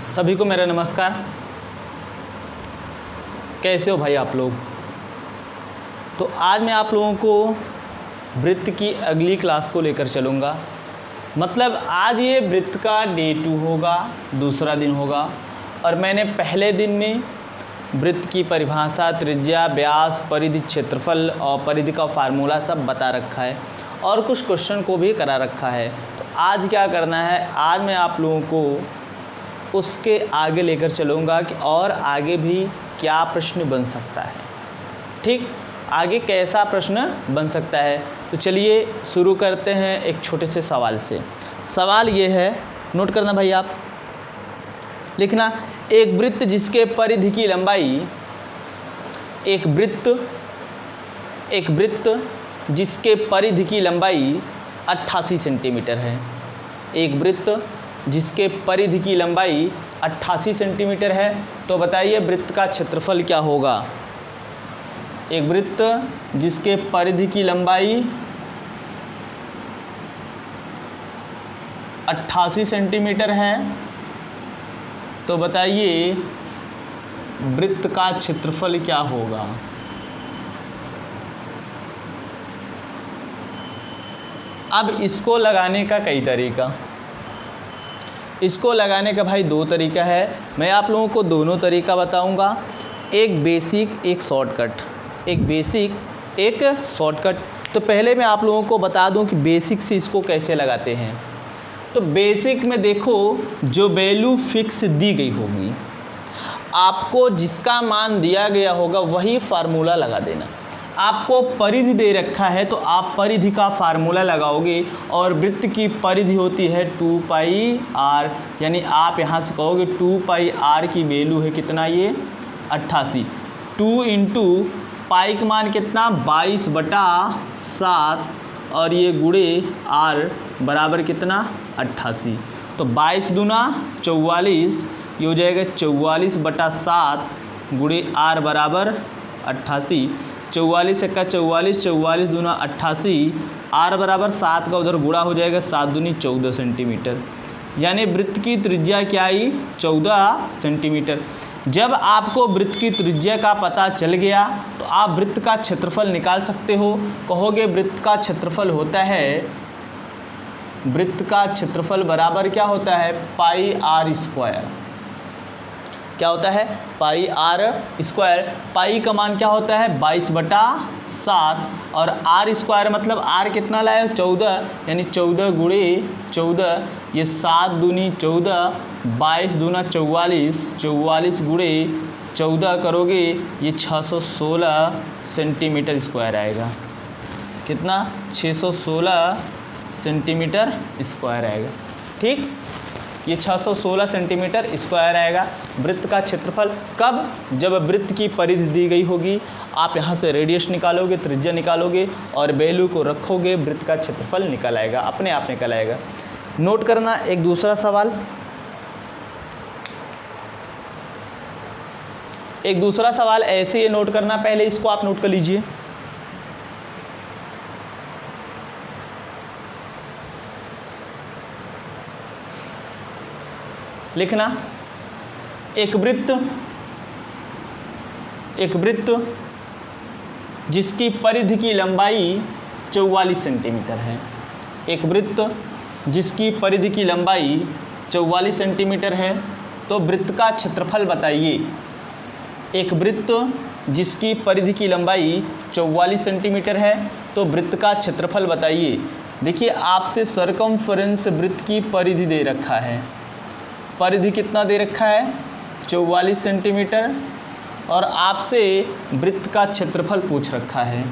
सभी को मेरा नमस्कार। कैसे हो भाई आप लोग? तो आज मैं आप लोगों को वृत्त की अगली क्लास को लेकर चलूँगा। मतलब आज ये वृत्त का डे 2 होगा, दूसरा दिन होगा। और मैंने पहले दिन में वृत्त की परिभाषा, त्रिज्या, व्यास, परिधि, क्षेत्रफल और परिधि का फार्मूला सब बता रखा है और कुछ क्वेश्चन को भी करा रखा है। तो आज क्या करना है, आज मैं आप लोगों को उसके आगे लेकर चलूँगा कि और आगे भी क्या प्रश्न बन सकता है। ठीक, आगे कैसा प्रश्न बन सकता है। तो चलिए शुरू करते हैं एक छोटे से सवाल से। सवाल ये है, नोट करना भाई, आप लिखना। एक वृत्त जिसके परिधि की लंबाई एक वृत्त जिसके परिधि की लंबाई 88 सेंटीमीटर है। एक वृत्त जिसके परिधि की लंबाई 88 सेंटीमीटर है। तो बताइए वृत्त का क्षेत्रफल क्या होगा। एक वृत्त जिसके परिधि की लंबाई 88 सेंटीमीटर है, तो बताइए वृत्त का क्षेत्रफल क्या होगा। अब इसको लगाने का कई तरीका, इसको लगाने का भाई दो तरीका है। मैं आप लोगों को दोनों तरीका बताऊंगा, एक बेसिक एक शॉर्टकट। एक बेसिक एक शॉर्टकट। तो पहले मैं आप लोगों को बता दूं कि बेसिक से इसको कैसे लगाते हैं। तो बेसिक में देखो, जो वैल्यू फिक्स दी गई होगी, आपको जिसका मान दिया गया होगा वही फार्मूला लगा देना। आपको परिधि दे रखा है तो आप परिधि का फार्मूला लगाओगे और वृत्त की परिधि होती है 2 पाई आर, यानी आप यहाँ से कहोगे 2 पाई आर की वैल्यू है कितना, ये 88। 2 इंटू पाई का मान कितना, 22/7 और ये गुणे आर बराबर कितना, 88। तो 22 दूना 44, ये हो जाएगा 44/7 गुणे आर बराबर 88। 44 × 44, 44 दूना 88, आर बराबर 7 का उधर गुणा हो जाएगा, 7 दूनी 14 सेंटीमीटर। यानी वृत्त की त्रिज्या क्या आई, 14 सेंटीमीटर। जब आपको वृत्त की त्रिज्या का पता चल गया तो आप वृत्त का क्षेत्रफल निकाल सकते हो। कहोगे वृत्त का क्षेत्रफल होता है, वृत्त का क्षेत्रफल बराबर क्या होता है, पाई आर स्क्वायर। क्या होता है, पाई आर स्क्वायर। पाई का मान क्या होता है, 22/7 और आर स्क्वायर मतलब आर कितना लाए, 14, यानी 14 गुणे 14, ये 7 दूनी 14, 22 दूना 44, 44 गुणे 14 करोगे ये 616 सेंटीमीटर स्क्वायर आएगा। कितना, 616 सेंटीमीटर स्क्वायर आएगा। ठीक, ये 616 सेंटीमीटर स्क्वायर आएगा वृत्त का क्षेत्रफल। कब, जब वृत्त की परिधि दी गई होगी। आप यहाँ से रेडियस निकालोगे, त्रिज्या निकालोगे और वैल्यू को रखोगे, वृत्त का क्षेत्रफल निकल आएगा, अपने आप निकल आएगा। नोट करना एक दूसरा सवाल। एक दूसरा सवाल ऐसे ही नोट करना, पहले इसको आप नोट कर लीजिए। लिखना, एक वृत्त जिसकी परिधि की लंबाई 44 सेंटीमीटर है। एक वृत्त जिसकी परिधि की लंबाई 44 सेंटीमीटर है, तो वृत्त का क्षेत्रफल बताइए। एक वृत्त जिसकी परिधि की लंबाई 44 सेंटीमीटर है, तो वृत्त का क्षेत्रफल बताइए। देखिए, आपसे सर्कमफ्रेंस वृत्त की परिधि दे रखा है। परिधि कितना दे रखा है, 44 सेंटीमीटर, और आपसे वृत्त का क्षेत्रफल पूछ रखा है।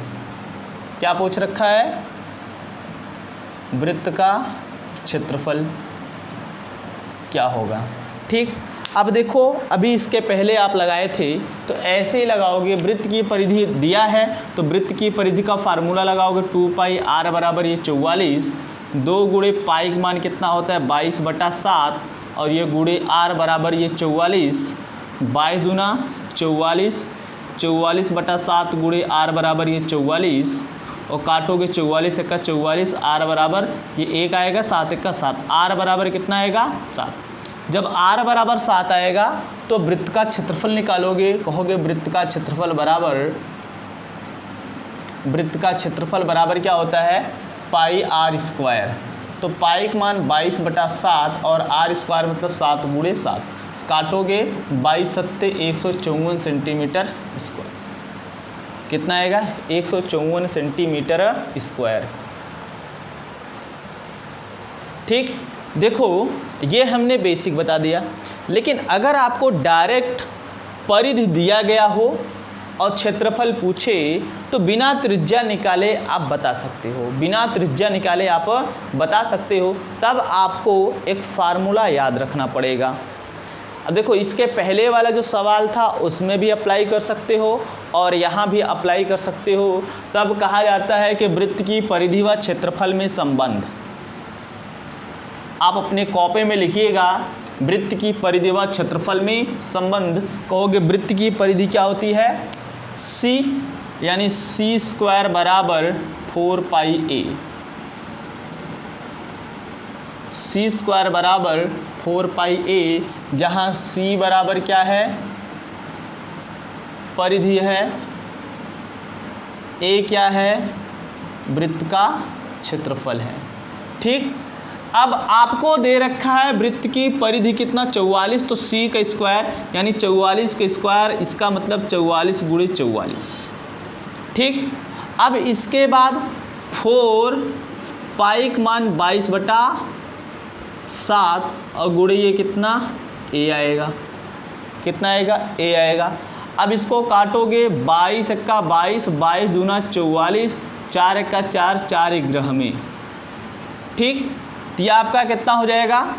क्या पूछ रखा है, वृत्त का क्षेत्रफल क्या होगा। ठीक, अब देखो, अभी इसके पहले आप लगाए थे तो ऐसे ही लगाओगे। वृत्त की परिधि दिया है तो वृत्त की परिधि का फार्मूला लगाओगे, 2 पाई आर बराबर ये 44, 2 गुणे पाई का मान कितना होता है, 22/7 और ये गुणे आर बराबर ये 44, 22 दूना 44, 44/7 गुणे आर बराबर ये 44, और काटोगे 44 × 44, आर बराबर ये 1 आएगा, 7 × 7, आर बराबर कितना आएगा, 7। जब r बराबर 7 आएगा तो वृत्त का क्षेत्रफल निकालोगे, कहोगे वृत्त का क्षेत्रफल बराबर क्या होता है, पाई r स्क्वायर। तो पाई का मान 22/7 और r स्क्वायर मतलब 7 × 7, काटोगे 22 सत्ते 154 सेंटीमीटर स्क्वायर। कितना आएगा, 154 सेंटीमीटर स्क्वायर। ठीक, देखो ये हमने बेसिक बता दिया, लेकिन अगर आपको डायरेक्ट परिधि दिया गया हो और क्षेत्रफल पूछे तो बिना त्रिज्या निकाले आप बता सकते हो, तब आपको एक फार्मूला याद रखना पड़ेगा। अब देखो इसके पहले वाला जो सवाल था उसमें भी अप्लाई कर सकते हो और यहाँ भी अप्लाई कर सकते हो। तब कहा जाता है कि वृत्त की परिधि व क्षेत्रफल में संबंध। आप अपने कॉपी में लिखिएगा वृत्त की परिधि व क्षेत्रफल में संबंध। कहोगे वृत्त की परिधि क्या होती है, c, यानी c स्क्वायर बराबर 4πa, c स्क्वायर बराबर 4πa, जहाँ c बराबर क्या है, परिधि है, a क्या है, वृत्त का क्षेत्रफल है। ठीक, अब आपको दे रखा है वृत्त की परिधि कितना, 44, तो c का स्क्वायर यानी 44 का स्क्वायर, इसका मतलब 44 × 44। ठीक, अब इसके बाद 4 पाई का मान 22/7 और गुणे ये कितना, a आएगा। कितना आएगा, a आएगा। अब इसको काटोगे 22 एक्का 22, 22 दूना 44, 4 एक्का 4, 4 ग्रह में। ठीक, यह आपका कितना हो जाएगा,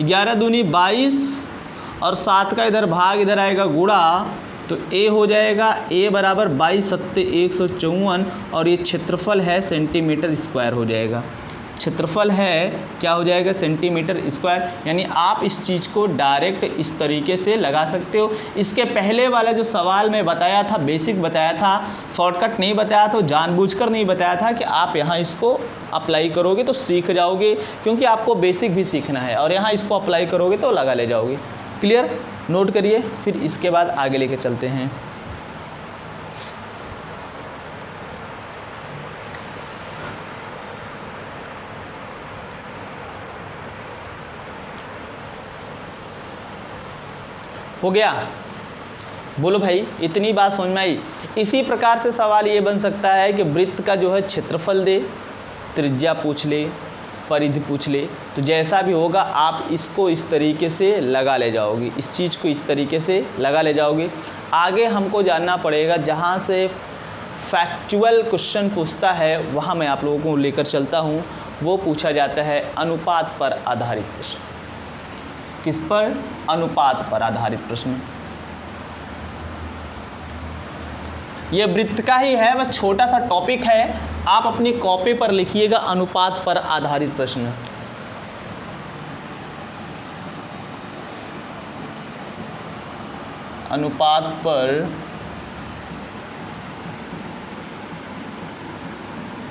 11 दूनी 22 और 7 का इधर भाग इधर आएगा गुणा, तो a हो जाएगा, a बराबर 22 सत्ते 154 और ये क्षेत्रफल है सेंटीमीटर स्क्वायर हो जाएगा। क्षेत्रफल है क्या हो जाएगा, सेंटीमीटर स्क्वायर। यानी आप इस चीज़ को डायरेक्ट इस तरीके से लगा सकते हो। इसके पहले वाला जो सवाल मैं बताया था, बेसिक बताया था, शॉर्टकट नहीं बताया था, जानबूझकर नहीं बताया था कि आप यहाँ इसको अप्लाई करोगे तो सीख जाओगे, क्योंकि आपको बेसिक भी सीखना है और यहाँ इसको अप्लाई करोगे तो लगा ले जाओगे। क्लियर, नोट करिए, फिर इसके बाद आगे लेके चलते हैं। हो गया, बोलो भाई, इतनी बात समझ में आई। इसी प्रकार से सवाल ये बन सकता है कि वृत्त का जो है क्षेत्रफल दे, त्रिज्या पूछ ले, परिधि पूछ ले, तो जैसा भी होगा आप इसको इस तरीके से लगा ले जाओगे, इस चीज़ को इस तरीके से लगा ले जाओगे। आगे हमको जानना पड़ेगा, जहाँ से फैक्चुअल क्वेश्चन पूछता है वहाँ मैं आप लोगों को लेकर चलता हूँ। वो पूछा जाता है अनुपात पर आधारित प्रश्न। किस पर, अनुपात पर आधारित प्रश्न। ये वृत्त का ही है, बस छोटा सा टॉपिक है, आप अपनी कॉपी पर लिखिएगा अनुपात पर आधारित प्रश्न। अनुपात पर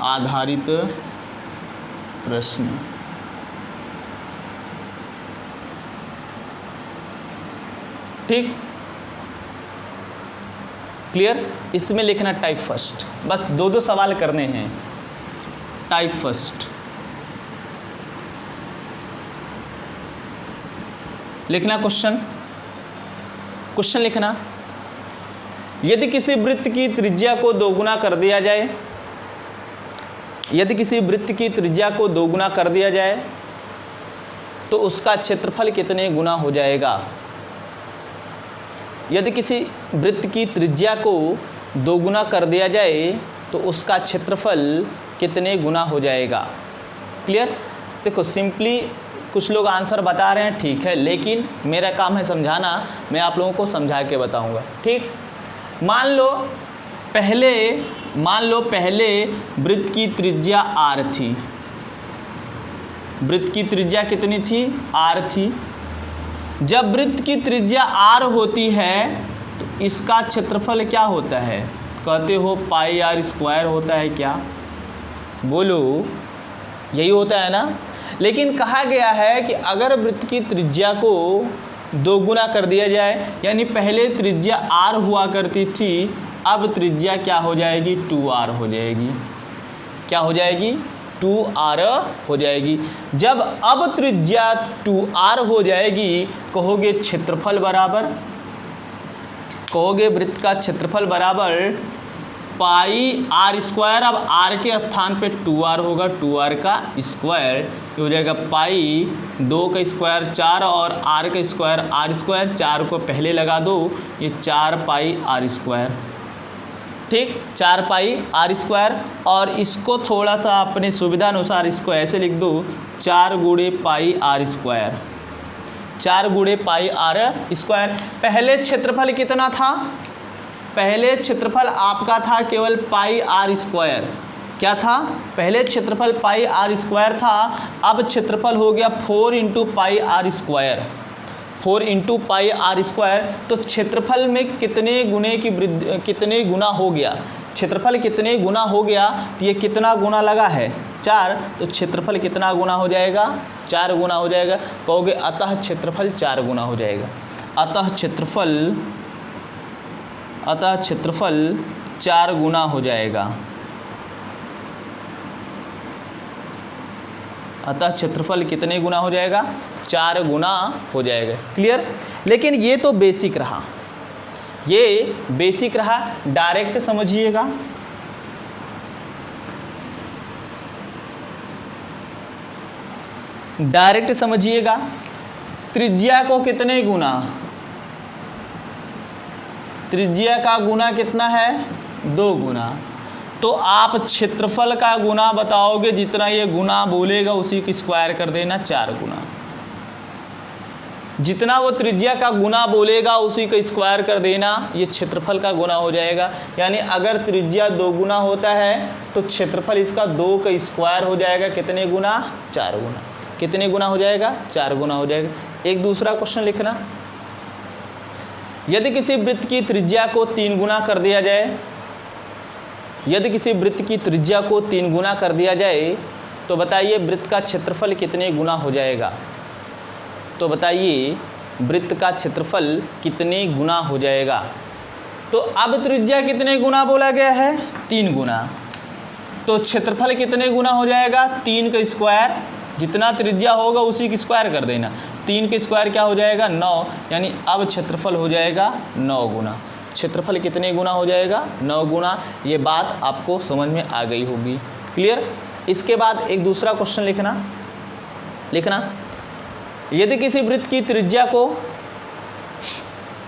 आधारित प्रश्न। ठीक, क्लियर। इसमें लिखना टाइप फर्स्ट, बस 2 सवाल करने हैं। टाइप फर्स्ट लिखना, क्वेश्चन लिखना। यदि किसी वृत्त की त्रिज्या को 2 गुना कर दिया जाए, यदि किसी वृत्त की त्रिज्या को 2 गुना कर दिया जाए तो उसका क्षेत्रफल कितने गुना हो जाएगा। यदि किसी वृत्त की त्रिज्या को 2 गुना कर दिया जाए तो उसका क्षेत्रफल कितने गुना हो जाएगा। क्लियर। देखो सिंपली कुछ लोग आंसर बता रहे हैं, ठीक है, लेकिन मेरा काम है समझाना, मैं आप लोगों को समझा के बताऊंगा। ठीक, मान लो पहले वृत्त की त्रिज्या r थी। वृत्त की त्रिज्या कितनी थी, r थी। जब वृत्त की त्रिज्या r होती है तो इसका क्षेत्रफल क्या होता है, कहते हो πr² होता है। क्या बोलो, यही होता है ना। लेकिन कहा गया है कि अगर वृत्त की त्रिज्या को दोगुना कर दिया जाए, यानी पहले त्रिज्या r हुआ करती थी, अब त्रिज्या क्या हो जाएगी, 2r हो जाएगी। क्या हो जाएगी, 2r हो जाएगी। जब अब त्रिज्या 2r हो जाएगी, कहोगे क्षेत्रफल बराबर, कहोगे वृत्त का क्षेत्रफल बराबर पाई आर स्क्वायर। अब r के स्थान पे 2r होगा, 2r का स्क्वायर, ये हो जाएगा पाई 2 का स्क्वायर 4 और r का स्क्वायर r स्क्वायर, 4 को पहले लगा दो, ये 4 पाई r स्क्वायर, ठीक, 4 पाई r स्क्वायर। और इसको थोड़ा सा अपने सुविधा अनुसार इसको ऐसे लिख दो, 4 गुणे पाई r स्क्वायर, 4 गुणे पाई r स्क्वायर। पहले क्षेत्रफल कितना था, पहले क्षेत्रफल आपका था केवल पाई r स्क्वायर। क्या था, पहले क्षेत्रफल पाई r स्क्वायर था, अब क्षेत्रफल हो गया 4 into pi r square, 4 into pi r square. तो क्षेत्रफल में कितने गुने की वृद्धि, कितने गुना हो गया, क्षेत्रफल कितने गुना हो गया, तो ये कितना गुना लगा है, 4, तो क्षेत्रफल कितना गुना हो जाएगा, 4 गुना हो जाएगा। कहोगे अतः क्षेत्रफल 4 गुना हो जाएगा, अतः क्षेत्रफल 4 गुना हो जाएगा, अतः क्षेत्रफल कितने गुना हो जाएगा, 4 गुना हो जाएगा। क्लियर। लेकिन ये तो बेसिक रहा, ये बेसिक रहा, डायरेक्ट समझिएगा। डायरेक्ट समझिएगा, त्रिज्या को कितने गुना, त्रिज्या का गुना कितना है, 2 गुना। तो आप क्षेत्रफल का गुना बताओगे, जितना ये गुना बोलेगा उसी की स्क्वायर कर देना, 4 गुना। जितना वो त्रिज्या का गुना बोलेगा उसी का स्क्वायर कर देना, ये क्षेत्रफल का गुना हो जाएगा। यानी अगर त्रिज्या 2 गुना होता है तो क्षेत्रफल इसका 2 का स्क्वायर हो जाएगा, कितने गुना, 4 गुना। कितने गुना हो जाएगा, 4 गुना हो जाएगा। एक दूसरा क्वेश्चन लिखना, यदि किसी वृत्त की त्रिज्या को 3 गुना कर दिया जाए, यदि किसी वृत्त की त्रिज्या को 3 गुना कर दिया जाए, तो बताइए वृत्त का क्षेत्रफल कितने गुना हो जाएगा। तो बताइए वृत्त का क्षेत्रफल कितने गुना हो जाएगा। तो अब त्रिज्या कितने गुना बोला गया है, 3 गुना। तो क्षेत्रफल कितने गुना हो जाएगा, 3 का स्क्वायर, जितना त्रिज्या होगा उसी की स्क्वायर कर देना। 3 का स्क्वायर क्या हो जाएगा, 9, यानी अब क्षेत्रफल हो जाएगा 9 गुना। क्षेत्रफल कितने गुना हो जाएगा, 9 गुना। ये बात आपको समझ में आ गई होगी। क्लियर। इसके बाद एक दूसरा क्वेश्चन लिखना, यदि किसी वृत्त की त्रिज्या को,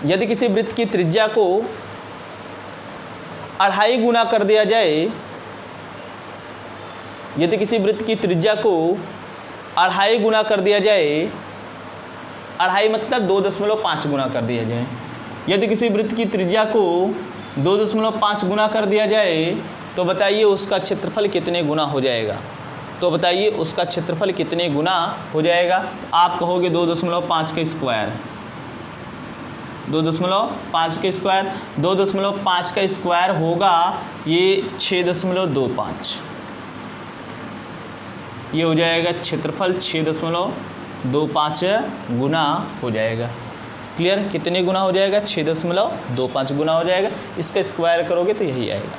यदि किसी वृत्त की त्रिज्या को 2.5 गुना कर दिया जाए, यदि किसी वृत्त की त्रिज्या को 2.5 गुना कर दिया जाए, 2.5 मतलब 2.5 गुना कर दिया जाए। यदि किसी वृत्त की त्रिज्या को 2.5 गुना कर दिया जाए, तो बताइए उसका क्षेत्रफल कितने गुना हो जाएगा। तो बताइए उसका क्षेत्रफल कितने गुना हो जाएगा। तो आप कहोगे 2.5 का स्क्वायर, 2.5 का स्क्वायर, 2.5 का स्क्वायर होगा ये 6.25, ये हो जाएगा क्षेत्रफल 6.25 गुना हो जाएगा। क्लियर। कितने गुना हो जाएगा, 6.25 गुना हो जाएगा। इसका स्क्वायर करोगे तो यही आएगा।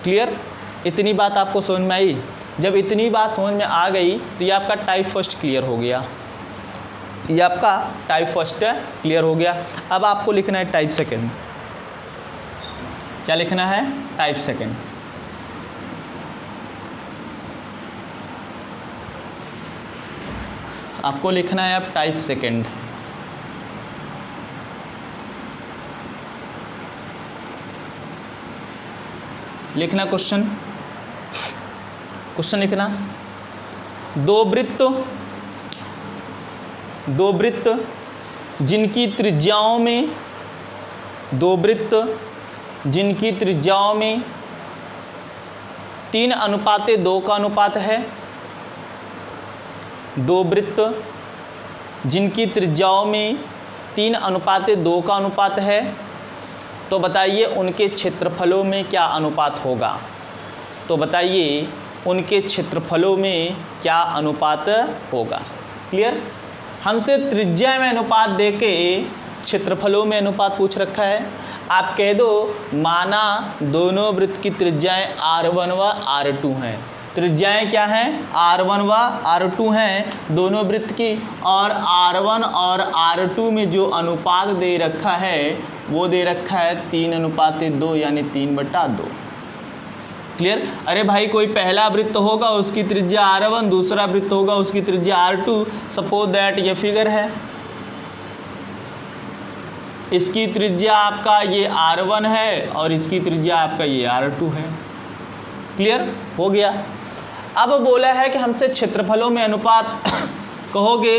क्लियर। इतनी बात आपको समझ में आई। जब इतनी बात समझ में आ गई तो ये आपका टाइप फर्स्ट क्लियर हो गया, ये आपका टाइप फर्स्ट क्लियर हो गया। अब आपको लिखना है टाइप सेकंड। क्या लिखना है, टाइप सेकंड। आपको लिखना है अब टाइप सेकंड। लिखना क्वेश्चन लिखना, दो वृत्त जिनकी त्रिज्याओं में, दो वृत्त जिनकी त्रिज्याओं में 3:2 का अनुपात है, दो वृत्त जिनकी त्रिज्याओं में 3:2 का अनुपात है, तो बताइए उनके क्षेत्रफलों में क्या अनुपात होगा। तो बताइए उनके क्षेत्रफलों में क्या अनुपात होगा। क्लियर। हमसे त्रिज्या में अनुपात देके क्षेत्रफलों में अनुपात पूछ रखा है। आप कह दो माना दोनों वृत्त की त्रिज्याएं r1 व r2 हैं। त्रिज्याएं क्या हैं? r1 व r2 हैं दोनों वृत्त की, और r1 और r2 में जो अनुपात दे रखा है वो दे रखा है 3:2 यानी 3/2। क्लियर। अरे भाई कोई पहला वृत्त होगा उसकी त्रिज्या r1, दूसरा वृत्त होगा उसकी त्रिज्या r2। सपोज दैट ये फिगर है, इसकी त्रिज्या आपका ये r1 है और इसकी त्रिज्या आपका ये r2 है। क्लियर हो गया। अब बोला है कि हमसे क्षेत्रफलों में अनुपात कहोगे,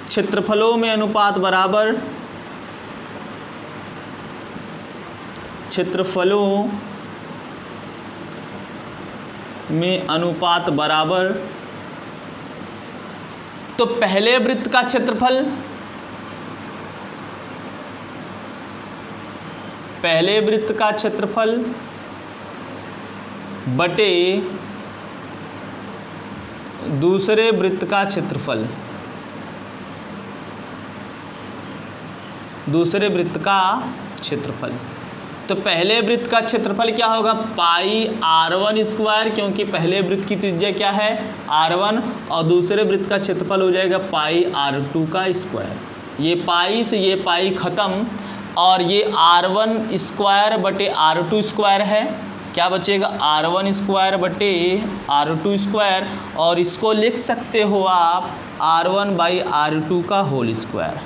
क्षेत्रफलों में अनुपात बराबर, क्षेत्रफलों में अनुपात बराबर, तो पहले वृत्त का क्षेत्रफल, पहले वृत्त का क्षेत्रफल बटे दूसरे वृत्त का क्षेत्रफल, दूसरे वृत्त का क्षेत्रफल। तो पहले वृत्त का क्षेत्रफल क्या होगा? पाई r1 स्क्वायर, क्योंकि पहले वृत्त की त्रिज्या क्या है? r1, और दूसरे वृत्त का क्षेत्रफल हो जाएगा पाई r2 का स्क्वायर। ये पाई से ये पाई खत्म, और ये r1 स्क्वायर बटे r2 स्क्वायर है। क्या बचेगा? r1 स्क्वायर बटे r2 स्क्वायर, और इसको लिख सकते हो आप r1/r2 का होल स्क्वायर।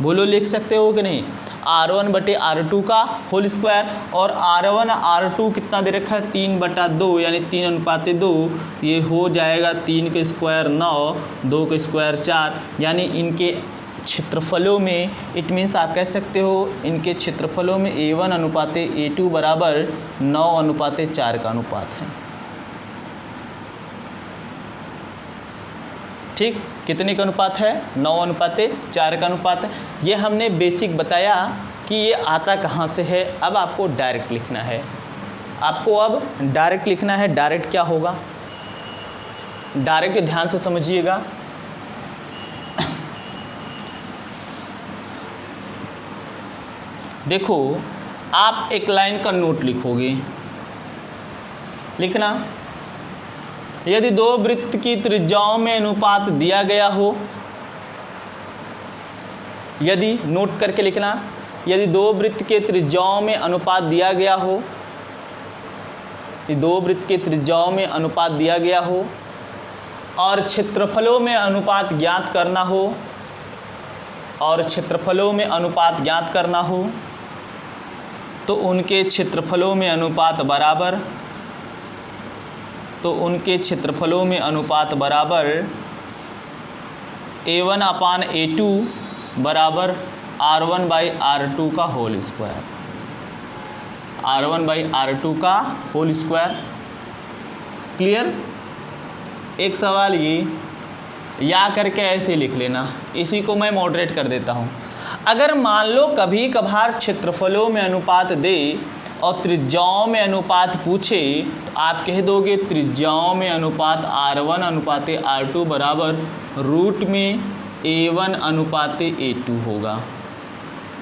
बोलो लिख सकते हो कि नहीं? r1 बटे r2 का होल स्क्वायर, और r1 r2 कितना दे रखा है? 3/2 यानी 3:2। ये हो जाएगा 3 का स्क्वायर 9, 2 का स्क्वायर 4, यानी इनके क्षेत्रफलों में, इट मीन्स आप कह सकते हो इनके क्षेत्रफलों में A1:A2 बराबर 9:4 का अनुपात है। ठीक, कितने का अनुपात है? 9:4 का अनुपात है। ये हमने बेसिक बताया कि ये आता कहाँ से है। अब आपको डायरेक्ट लिखना है, आपको अब डायरेक्ट लिखना है। डायरेक्ट क्या होगा? डायरेक्ट ध्यान से समझिएगा। देखो, आप एक लाइन का नोट लिखोगे, लिखना, यदि दो वृत्त की त्रिज्याओं में अनुपात दिया गया हो, यदि, नोट करके लिखना, यदि दो वृत्त के त्रिज्याओं में अनुपात दिया गया हो, यदि दो वृत्त के त्रिज्याओं में अनुपात दिया गया हो और क्षेत्रफलों में अनुपात ज्ञात करना हो, और क्षेत्रफलों में अनुपात ज्ञात करना हो, तो उनके क्षेत्रफलों में अनुपात बराबर, तो उनके क्षेत्रफलों में अनुपात बराबर A1/A2 बराबर R1/R2 का होल स्क्वायर, R1/R2 का होल स्क्वायर। क्लियर। एक सवाल ये या करके ऐसे लिख लेना, इसी को मैं मॉडरेट कर देता हूँ। अगर मान लो कभी कभार क्षेत्रफलों में अनुपात दे और त्रिज्याओं में अनुपात पूछे, तो आप कह दोगे त्रिज्याओं में अनुपात R1:R2 बराबर रूट में A1:A2 होगा,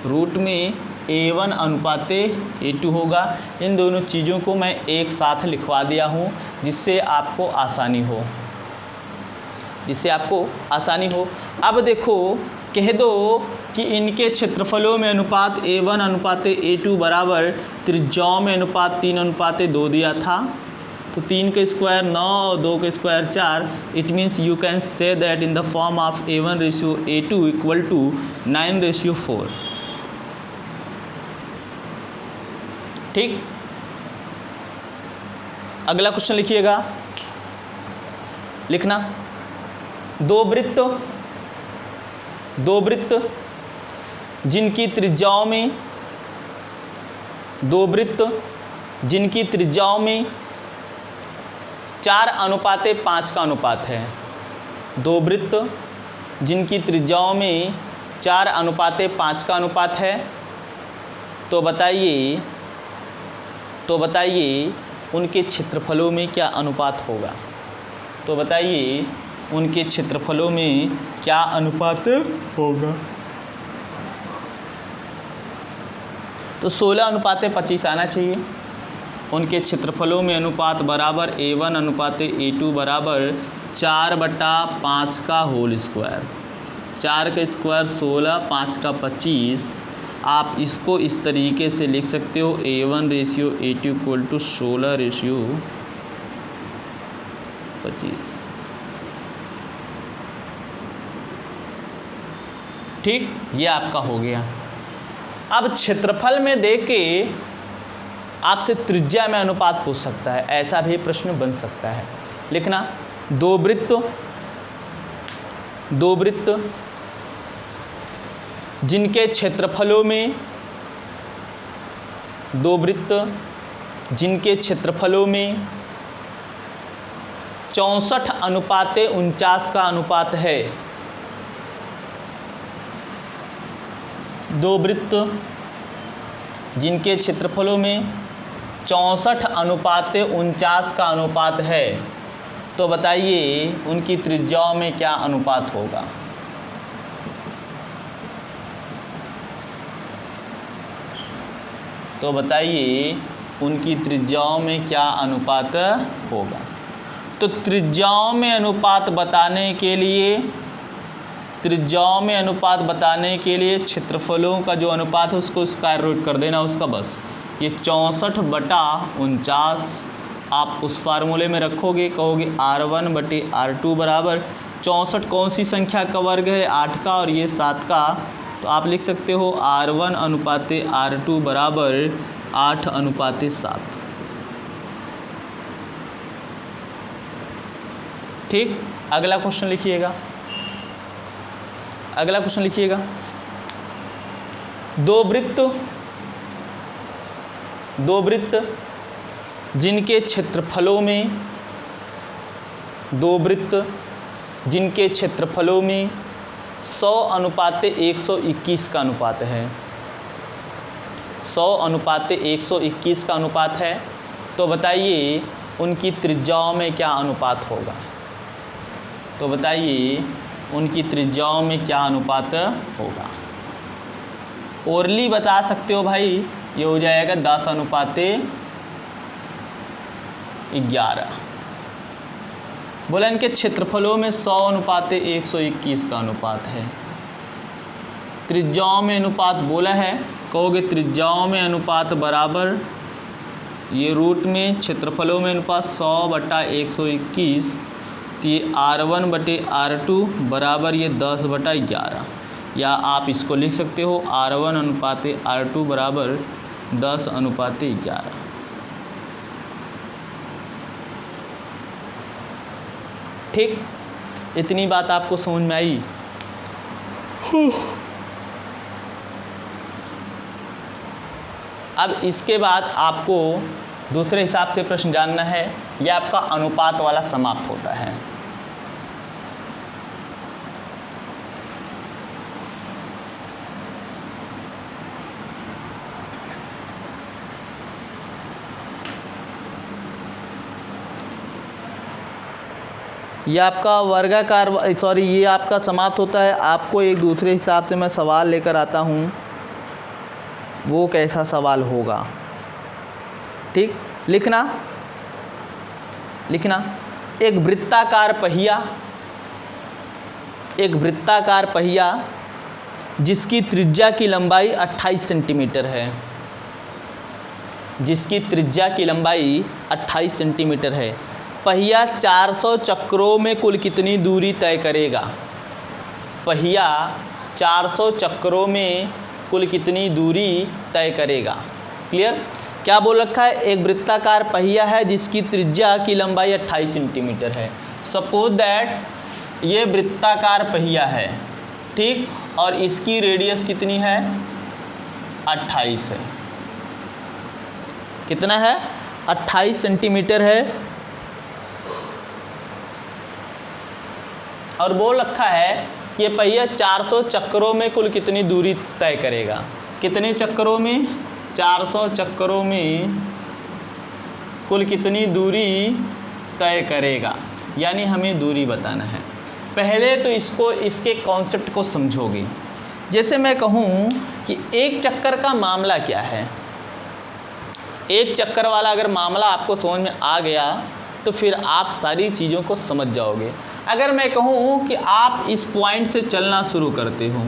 रूट में A1:A2 होगा। इन दोनों चीज़ों को मैं एक साथ लिखवा दिया हूँ जिससे आपको आसानी हो, जिससे आपको आसानी हो। अब देखो, कह दो कि इनके क्षेत्रफलों में अनुपात A1:A2 बराबर त्रिज्याओं में अनुपात 3:2 दिया था, तो 3 का स्क्वायर 9 और 2 का square 4। It means you can say that in the form of A1:A2 equal to 9:4। ठीक। अगला क्वेश्चन लिखिएगा, लिखना, दो वृत्त जिनकी त्रिज्याओं में, दो वृत्त जिनकी त्रिज्याओं में 4:5 का अनुपात है, दो वृत्त जिनकी त्रिज्याओं में 4:5 का अनुपात है, तो बताइए उनके क्षेत्रफलों में क्या अनुपात होगा? तो बताइए उनके क्षेत्रफलों में क्या अनुपात होगा? तो 16:25 आना चाहिए। उनके क्षेत्रफलों में अनुपात बराबर A1 अनुपात A2 बराबर 4/5 का होल स्क्वायर। 4 का स्क्वायर 16, 5 का 25। आप इसको इस तरीके से लिख सकते हो A1 ratio A2 equal to 16 ratio 25। ठीक, ये आपका हो गया। अब क्षेत्रफल में देके आपसे त्रिज्या में अनुपात पूछ सकता है, ऐसा भी प्रश्न बन सकता है। लिखना दो वृत्त जिनके क्षेत्रफलों में 64:49 का अनुपात है। दो वृत्त जिनके क्षेत्रफलों में 64:49 का अनुपात है, तो बताइए उनकी त्रिज्याओं में क्या अनुपात होगा? तो बताइए उनकी त्रिज्याओं में क्या अनुपात होगा? तो त्रिज्याओं में अनुपात बताने के लिए क्षेत्रफलों का जो अनुपात है उसको स्क्वायर रूट कर देना उसका, बस। ये 64/49 आप उस फार्मूले में रखोगे, कहोगे R1/R2 बराबर 64 कौन सी संख्या का वर्ग है? 8 का, और ये 7 का। तो आप लिख सकते हो R1 अनुपात R2 बराबर 8:7। ठीक, अगला क्वेश्चन लिखिएगा। दो वृत्त जिनके क्षेत्रफलों में 100:121 का अनुपात है। 100:121 का अनुपात है, तो बताइए उनकी त्रिज्याओं में क्या अनुपात होगा? तो बताइए उनकी त्रिज्याओं में क्या अनुपात होगा? ओरली बता सकते हो भाई, ये हो जाएगा 10:11। बोला इनके क्षेत्रफलों में 100:121 का अनुपात है। त्रिज्याओं में अनुपात बोला है, कहोगे त्रिज्याओं में अनुपात बराबर ये रूट में क्षेत्रफलों में अनुपात 100/121, तो ये R1/R2 बराबर ये 10/11, या आप इसको लिख सकते हो R1 अनुपात R2 बराबर 10:11। ठीक, इतनी बात आपको समझ में आई? अब इसके बाद आपको दूसरे हिसाब से प्रश्न जानना है। यह आपका अनुपात वाला समाप्त होता है। ये आपका वर्गाकार, ये आपका समाप्त होता है। आपको एक दूसरे हिसाब से मैं सवाल लेकर आता हूँ, वो कैसा सवाल होगा। ठीक, लिखना एक वृत्ताकार पहिया जिसकी त्रिज्या की लंबाई 28 सेंटीमीटर है। पहिया 400 चक्रों में कुल कितनी दूरी तय करेगा? पहिया 400 चक्रों में कुल कितनी दूरी तय करेगा? क्लियर? क्या बोल रखा है? एक वृत्ताकार पहिया है जिसकी त्रिज्या की लंबाई 28 सेंटीमीटर है। सपोज दैट ये वृत्ताकार पहिया है, ठीक, और इसकी रेडियस कितनी है? 28 है। कितना है? 28 सेंटीमीटर है। और बोल रखा है कि ये पहिया 400 चक्रों में कुल कितनी दूरी तय करेगा? कितने चक्रों में? 400 चक्रों में कुल कितनी दूरी तय करेगा, यानी हमें दूरी बताना है। पहले तो इसके कॉन्सेप्ट को समझोगे। जैसे मैं कहूँ कि एक चक्कर का मामला क्या है, एक चक्कर वाला अगर मामला आपको समझ में आ गया तो फिर आप सारी चीज़ों को समझ जाओगे। अगर मैं कहूँ कि आप इस पॉइंट से चलना शुरू करते हो,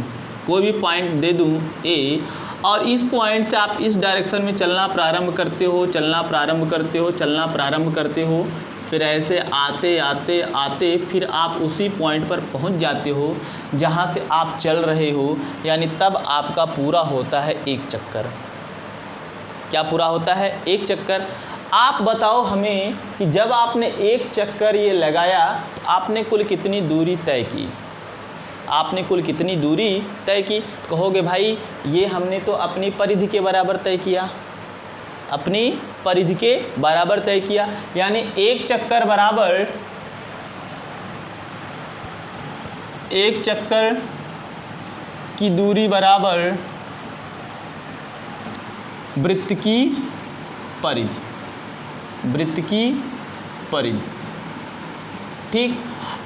कोई भी पॉइंट दे दूँ ए, और इस पॉइंट से आप इस डायरेक्शन में चलना प्रारंभ करते हो, चलना प्रारंभ करते हो, चलना प्रारंभ करते हो, फिर ऐसे आते आते आते फिर आप उसी पॉइंट पर पहुंच जाते हो जहां से आप चल रहे हो, यानी तब आपका पूरा होता है एक चक्कर। क्या पूरा होता है? एक चक्कर। आप बताओ हमें कि जब आपने एक चक्कर ये लगाया तो आपने कुल कितनी दूरी तय की, आपने कुल कितनी दूरी तय की? कहोगे भाई ये हमने तो अपनी परिधि के बराबर तय किया, अपनी परिधि के बराबर तय किया, यानी एक चक्कर बराबर, एक चक्कर की दूरी बराबर वृत्त की परिधि, वृत्त की परिधि। ठीक।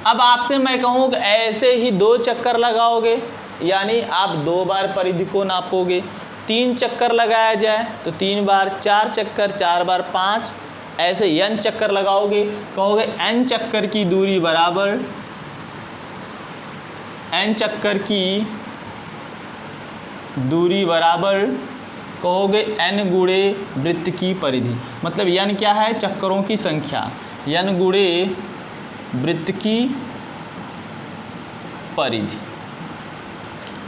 अब आपसे मैं कहूँ कि ऐसे ही 2 चक्कर लगाओगे, यानी आप 2 बार परिधि को नापोगे। 3 चक्कर लगाया जाए तो 3 बार, 4 चक्कर, 4 बार 5, ऐसे n चक्कर लगाओगे, कहोगे n चक्कर की दूरी बराबर, n चक्कर की दूरी बराबर कहोगे n गुणे वृत्त की परिधि। मतलब n क्या है? चक्करों की संख्या, n गुणे वृत्त की परिधि।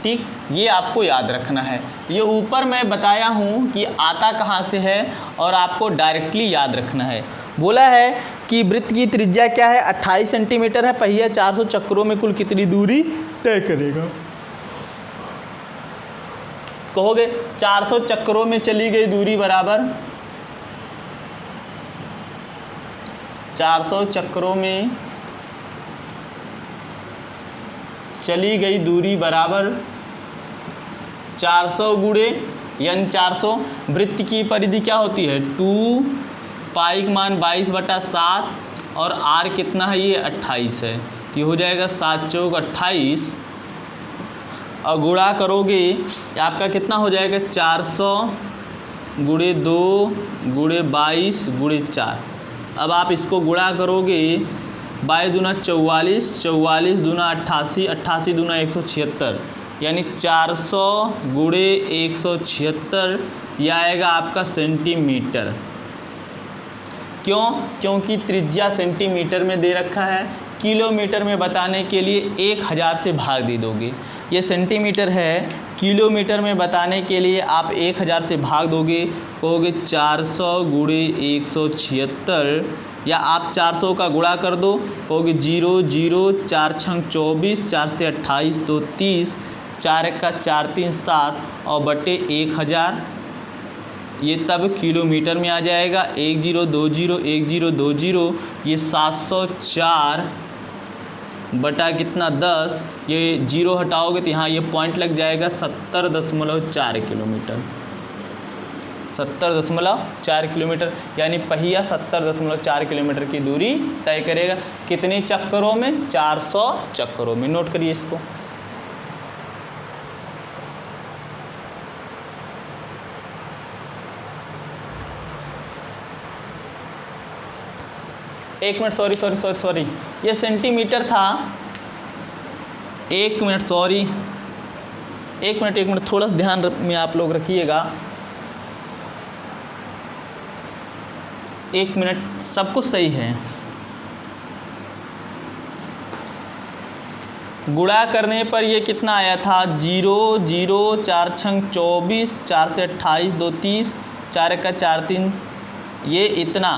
ठीक, ये आपको याद रखना है। ये ऊपर मैं बताया हूँ कि आता कहाँ से है और आपको डायरेक्टली याद रखना है। बोला है कि वृत्त की त्रिज्या क्या है? 28 सेंटीमीटर है। पहिया 400 चक्रों में कुल कितनी दूरी तय करेगा? कहोगे 400 चक्रों में चली गई दूरी बराबर, 400 चक्रों में चली गई दूरी बराबर 400 गुणे n 400। वृत्त की परिधि क्या होती है? 2 पाई का मान 22/7 और r कितना है? ये 28 है, तो ये हो जाएगा 7 चौक 28 और गुणा करोगे आपका कितना हो जाएगा? 400 गुणे 2 गुणे 22 गुणे 4। अब आप इसको गुणा करोगे, 22 दूना 44, 44 दूना 88, 88 दूना 176, यानी 400 गुणे 176 यह आएगा आपका सेंटीमीटर। क्यों? क्योंकि त्रिज्या सेंटीमीटर में दे रखा है, किलोमीटर में बताने के लिए 1000 से भाग दे दोगे। ये सेंटीमीटर है, किलोमीटर में बताने के लिए आप 1000 से भाग दोगे, कहोगे 400 गुणे 176, या आप 400 का गुणा कर दो, कहोगे 0 0 4 छंग 24, 4 से 28 2 30, 4 का 4 3 7 और बटे 1000, ये तब किलोमीटर में आ जाएगा। 1020 1020, ये 704 बटा कितना 10, ये 0 हटाओगे तो यहाँ ये पॉइंट लग जाएगा 70.4 किलोमीटर, 70.4 किलोमीटर, यानी पहिया 70.4 किलोमीटर की दूरी तय करेगा। कितने चक्करों में? 400 चक्करों में। नोट करिए इसको। एक मिनट, सॉरी, ये सेंटीमीटर था। एक मिनट, एक मिनट, थोड़ा सा ध्यान में आप लोग रखिएगा। एक मिनट, सब कुछ सही है। गुणा करने पर ये कितना आया था? 0 0 4 छंग 24, 4 से 28 2 30, 4 का 4 3, ये इतना।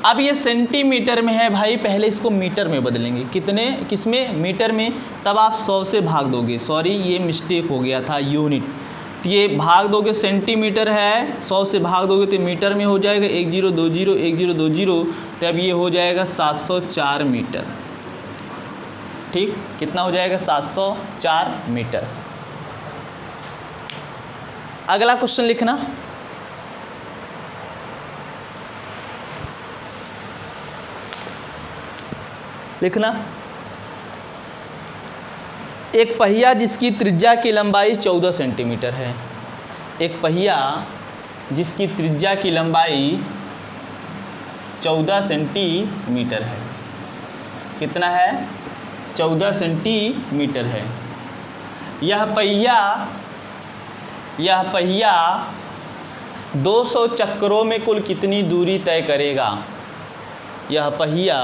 अब ये सेंटीमीटर में है भाई, पहले इसको मीटर में बदलेंगे। कितने? किसमें? मीटर में। तब आप 100 से भाग दोगे, सॉरी ये मिस्टेक हो गया था, यूनिट। तो ये भाग दोगे, सेंटीमीटर है, 100 से भाग दोगे तो मीटर में हो जाएगा। 1020 1020, तो अब ये हो जाएगा 704 मीटर। ठीक, कितना हो जाएगा? 704 मीटर। अगला क्वेश्चन लिखना। लिखना। एक पहिया जिसकी त्रिज्या की लंबाई 14 सेंटीमीटर है। एक पहिया जिसकी त्रिज्या की लंबाई 14 सेंटीमीटर है। कितना है? 14 सेंटीमीटर है। यह पहिया 200 चक्करों में कुल कितनी दूरी तय करेगा? यह पहिया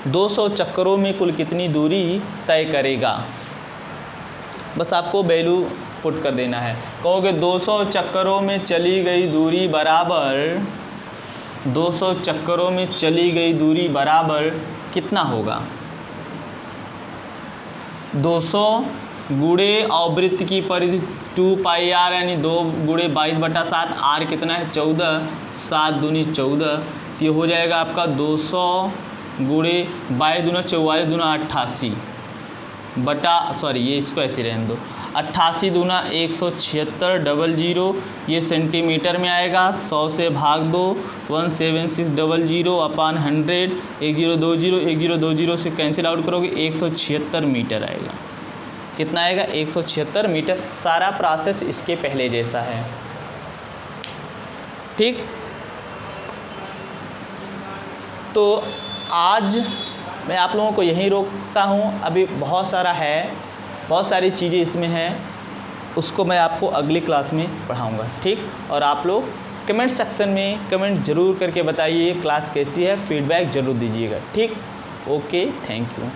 200 चक्करों में कुल कितनी दूरी तय करेगा? बस आपको वैल्यू पुट कर देना है। कहोगे 200 चक्करों में चली गई दूरी बराबर 200 चक्करों में चली गई दूरी बराबर कितना होगा? 200 गुणे आवृत्ति की परिधि 2πr यानी 2 गुणे 22/7। आर कितना है? 14। 7 दूनी 14, तो ये हो जाएगा आपका 200 गुणे 22 दूना 44 दूना 88 बटा, सॉरी ये इसको ऐसे रहने दो, 88 दूना 17600, ये सेंटीमीटर में आएगा। 100 से भाग दो, 17600 अपान 100, 1020 1020 से कैंसिल आउट करोगे 176 मीटर आएगा। कितना आएगा? 176 मीटर। सारा प्रोसेस इसके पहले जैसा है। ठीक, तो आज मैं आप लोगों को यहीं रोकता हूँ। अभी बहुत सारा है, बहुत सारी चीज़ें इसमें हैं, उसको मैं आपको अगली क्लास में पढ़ाऊँगा। ठीक, और आप लोग कमेंट सेक्शन में कमेंट ज़रूर करके बताइए क्लास कैसी है, फीडबैक ज़रूर दीजिएगा। ठीक, ओके, थैंक यू।